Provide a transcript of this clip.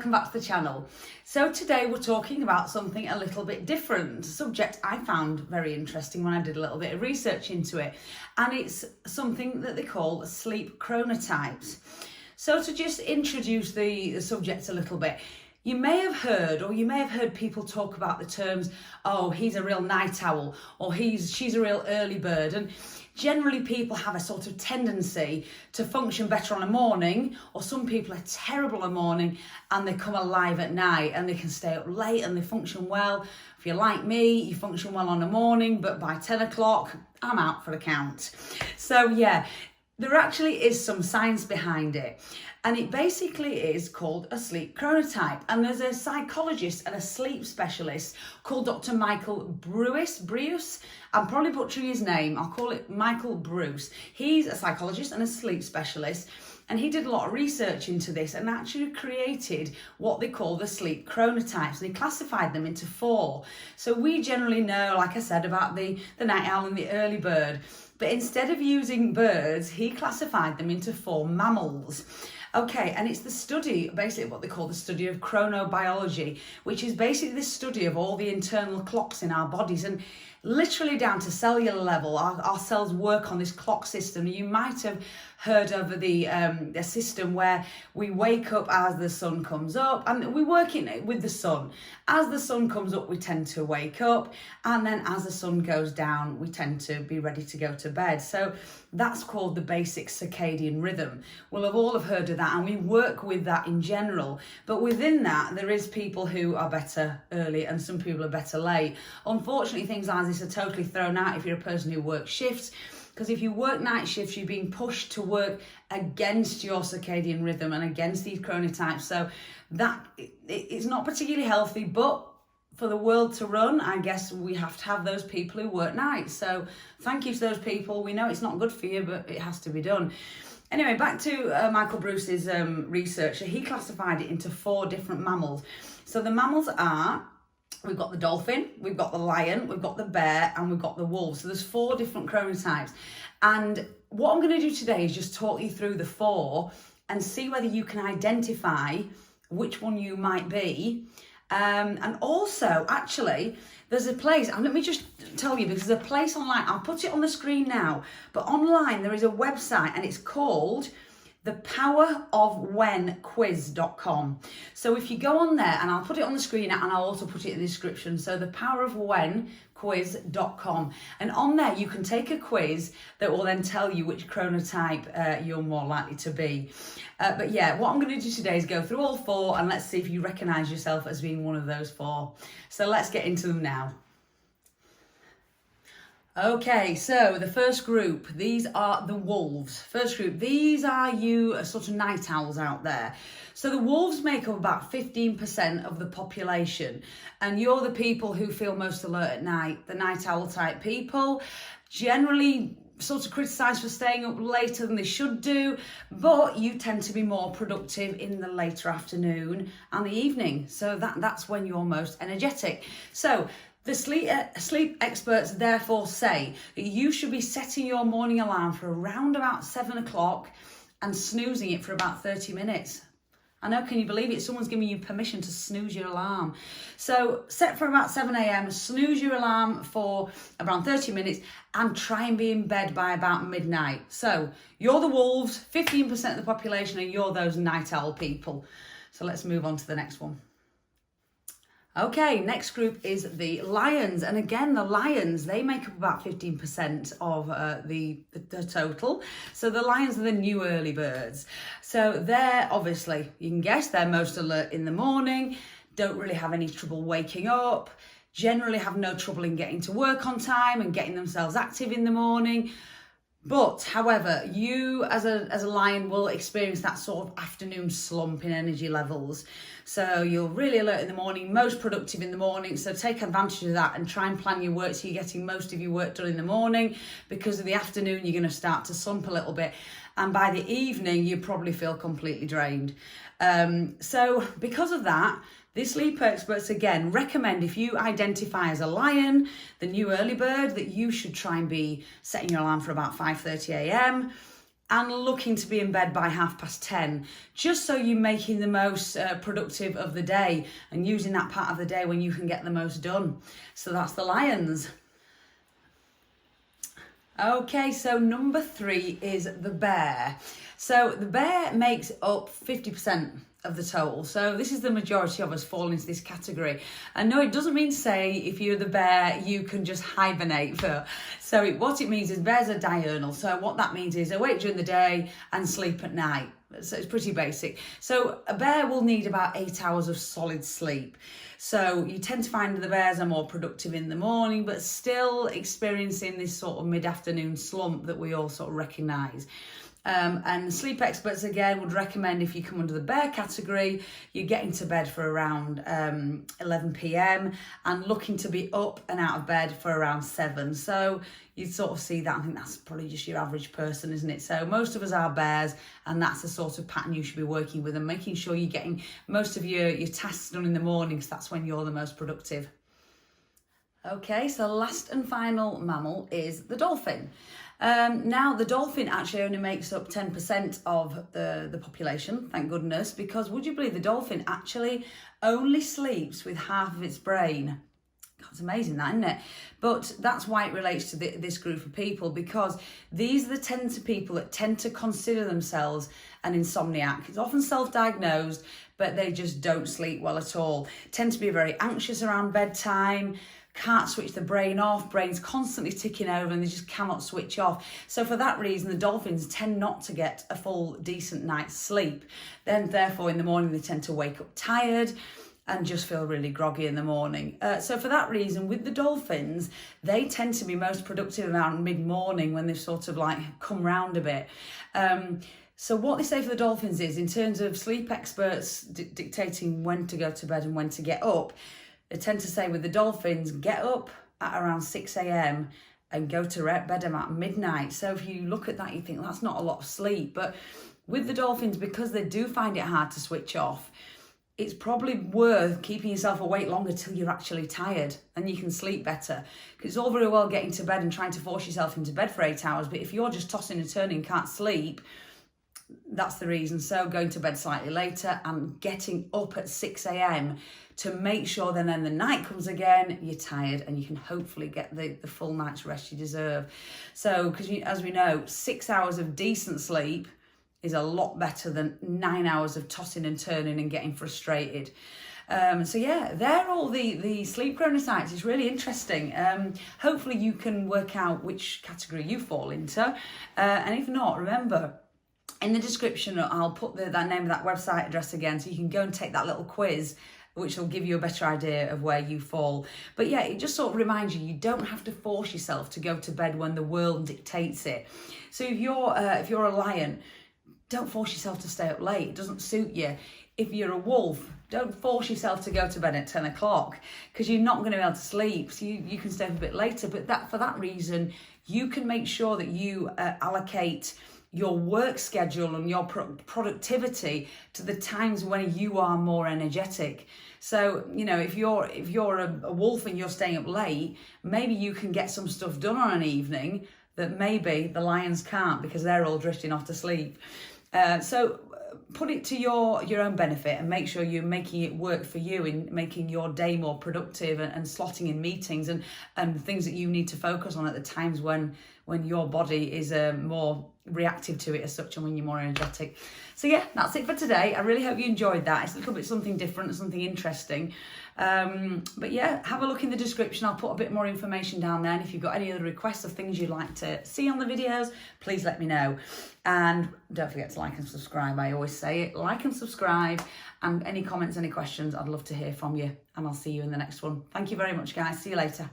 welcome back to the channel. So today we're talking about something a little bit different, a subject I found very interesting when I did a little bit of research into it, and it's something that they call sleep chronotypes. So to just introduce the subject a little bit, you may have heard people talk about the terms, oh, he's a real night owl, or she's a real early bird, and generally people have a sort of tendency to function better on a morning, or some people are terrible in the morning and they come alive at night and they can stay up late and they function well. If you're like me, you function well on the morning, but by 10 o'clock, I'm out for the count. So yeah, there actually is some science behind it. And it basically is called a sleep chronotype. And there's a psychologist and a sleep specialist called Dr. Michael Breus. I'm probably butchering his name. I'll call it Michael Breus. He's a psychologist and a sleep specialist. And he did a lot of research into this and actually created what they call the sleep chronotypes. And he classified them into 4. So we generally know, like I said, about the night owl and the early bird. But instead of using birds, he classified them into 4 mammals. Okay, and it's the study, basically what they call the study of chronobiology, which is basically the study of all the internal clocks in our bodies, and literally down to cellular level, our cells work on this clock system. You might have heard of the system where we wake up as the sun comes up, and we work in it with the sun. As the sun comes up, we tend to wake up, and then as the sun goes down, we tend to be ready to go to bed. So that's called the basic circadian rhythm. We'll have all have heard of that, and we work with that in general. But within that, there is people who are better early and some people are better late. Unfortunately, things like this are totally thrown out if you're a person who works shifts, because if you work night shifts, you're being pushed to work against your circadian rhythm and against these chronotypes. So that it's not particularly healthy, but for the world to run, I guess we have to have those people who work nights. So thank you to those people. We know it's not good for you, but it has to be done. Anyway, back to Michael Breus's research. He classified it into 4 different mammals. So the mammals are, we've got the dolphin, we've got the lion, we've got the bear, and we've got the wolf. So there's 4 different chronotypes. And what I'm going to do today is just talk you through the 4 and see whether you can identify which one you might be. And also, actually, there's a place, and let me just tell you, because there's a place online, I'll put it on the screen now, but online there is a website and it's called thepowerofwhenquiz.com. So if you go on there, and I'll put it on the screen and I'll also put it in the description, so thepowerofwhenquiz.com, and on there you can take a quiz that will then tell you which chronotype you're more likely to be. But yeah, what I'm going to do today is go through all 4 and let's see if you recognise yourself as being one of those 4. So let's get into them now. Okay, so the first group, these are the wolves. First group, these are you sort of night owls out there. So the wolves make up about 15% of the population, and you're the people who feel most alert at night, the night owl type people. Generally sort of criticised for staying up later than they should do, but you tend to be more productive in the later afternoon and the evening. So that's when you're most energetic. So the sleep experts therefore say that you should be setting your morning alarm for around about 7 o'clock and snoozing it for about 30 minutes. I know, can you believe it? Someone's giving you permission to snooze your alarm. So set for about 7 a.m, snooze your alarm for around 30 minutes and try and be in bed by about midnight. So you're the wolves, 15% of the population, and you're those night owl people. So let's move on to the next one. Okay, next group is the lions. And again, the lions, they make up about 15% of the total. So the lions are the new early birds. So they're obviously, you can guess, they're most alert in the morning, don't really have any trouble waking up, generally have no trouble in getting to work on time and getting themselves active in the morning. But, however, you as a lion will experience that sort of afternoon slump in energy levels. So you're really alert in the morning, most productive in the morning. So take advantage of that and try and plan your work so you're getting most of your work done in the morning, because in the afternoon you're going to start to slump a little bit. And by the evening, you probably feel completely drained. So because of that, the sleep experts again recommend, if you identify as a lion, the new early bird, that you should try and be setting your alarm for about 5:30 a.m. and looking to be in bed by 10:30, just so you're making the most productive of the day and using that part of the day when you can get the most done. So that's the lions. Okay, so number 3 is the bear. So the bear makes up 50% of the total. So this is the majority of us fall into this category. And no, it doesn't mean to say if you're the bear, you can just hibernate. What it means is bears are diurnal. So what that means is awake during the day and sleep at night. So it's pretty basic. So a bear will need about 8 hours of solid sleep. So you tend to find the bears are more productive in the morning, but still experiencing this sort of mid-afternoon slump that we all sort of recognise. And sleep experts again would recommend, if you come under the bear category, you're getting to bed for around 11 p.m. and looking to be up and out of bed for around 7. So you'd sort of see that. I think that's probably just your average person, isn't it? So most of us are bears, and that's the sort of pattern you should be working with, and making sure you're getting most of your tasks done in the morning, because that's when you're the most productive. Okay, so last and final mammal is the dolphin. Now, the dolphin actually only makes up 10% of the population, thank goodness, because would you believe the dolphin actually only sleeps with half of its brain? That's amazing, that, isn't it? But that's why it relates to this group of people, because these are the people that tend to consider themselves an insomniac. It's often self-diagnosed, but they just don't sleep well at all. Tend to be very anxious around bedtime, can't switch the brain off, brain's constantly ticking over and they just cannot switch off. So for that reason, the dolphins tend not to get a full decent night's sleep. Then therefore in the morning they tend to wake up tired and just feel really groggy in the morning. So for that reason, with the dolphins, they tend to be most productive around mid-morning when they've sort of like come round a bit. So what they say for the dolphins is, in terms of sleep experts dictating when to go to bed and when to get up, they tend to say with the dolphins, get up at around 6 a.m. and go to bed about midnight. So if you look at that, you think that's not a lot of sleep. But with the dolphins, because they do find it hard to switch off, it's probably worth keeping yourself awake longer till you're actually tired and you can sleep better. Because it's all very well getting to bed and trying to force yourself into bed for 8 hours, but if you're just tossing and turning and can't sleep, that's the reason. So going to bed slightly later and getting up at 6 a.m. to make sure then the night comes again, you're tired and you can hopefully get the full night's rest you deserve. So, because as we know, 6 hours of decent sleep is a lot better than 9 hours of tossing and turning and getting frustrated. So yeah, they're all the sleep chronotypes. It's really interesting. Hopefully you can work out which category you fall into. And if not, remember, in the description, I'll put the name of that website address again, so you can go and take that little quiz, which will give you a better idea of where you fall. But yeah, it just sort of reminds you don't have to force yourself to go to bed when the world dictates it. So if you're a lion, don't force yourself to stay up late. It doesn't suit you. If you're a wolf, don't force yourself to go to bed at 10 o'clock because you're not going to be able to sleep. So you can stay up a bit later. But for that reason, you can make sure that you allocate your work schedule and your productivity to the times when you are more energetic. So, if you're a wolf and you're staying up late, maybe you can get some stuff done on an evening that maybe the lions can't because they're all drifting off to sleep. So put it to your own benefit and make sure you're making it work for you in making your day more productive and slotting in meetings and things that you need to focus on at the times when your body is more reactive to it as such and when you're more energetic. So yeah, that's it for today. I really hope you enjoyed that. It's a little bit something different, something interesting. But yeah, have a look in the description. I'll put a bit more information down there. And if you've got any other requests of things you'd like to see on the videos, please let me know. And don't forget to like and subscribe. I always say it, like and subscribe. And any comments, any questions, I'd love to hear from you. And I'll see you in the next one. Thank you very much, guys. See you later.